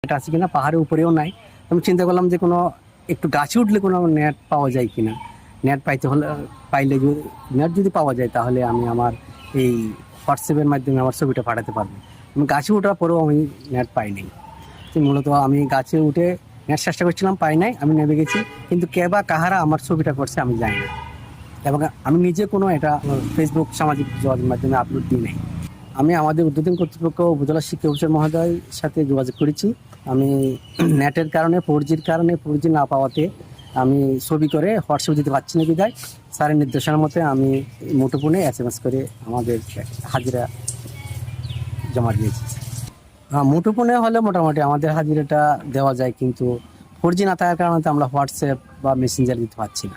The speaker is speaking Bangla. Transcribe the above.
এটা আছে কিনা, পাহাড়ের উপরেও নাই। আমি চিন্তা করলাম যে কোনো একটু গাছে উঠলে কোনো নেট পাওয়া যায় কিনা। নেট পাইতে হলে পাইলে নেট যদি পাওয়া যায় তাহলে আমি আমার এই হোয়াটসঅ্যাপের মাধ্যমে আমার ছবিটা পাঠাতে পারবো। আমি গাছে ওঠার পরেও আমি নেট পাইনি। তো মূলত আমি গাছে উঠে নেট চেষ্টা করছিলাম, পাই নাই, আমি নেমে গেছি। কিন্তু কে বা কাহারা আমার ছবিটা করছে আমি জানি না, এবং আমি নিজে কোনো এটা ফেসবুক সামাজিক যোগাযোগ মাধ্যমে আপলোড দিই নাই। আমি আমাদের উদ্বোধন কর্তৃপক্ষ উপজেলা শিক্ষা অফিসার মহোদয়ের সাথে যোগাযোগ করেছি। আমি নেটের কারণে 4Gর কারণে 4G না পাওয়াতে আমি ছবি করে হোয়াটসঅ্যাপ দিতে পারছি না, বিদায় স্যারের নির্দেশনার মতে আমি মুঠোফোনে SMS করে আমাদের হাজিরা জমা দিয়েছি। মুঠোফোনে হলে মোটামুটি আমাদের হাজিরাটা দেওয়া যায়, কিন্তু 4G না থাকার কারণে তো আমরা হোয়াটসঅ্যাপ বা মেসেঞ্জার দিতে পারছি না।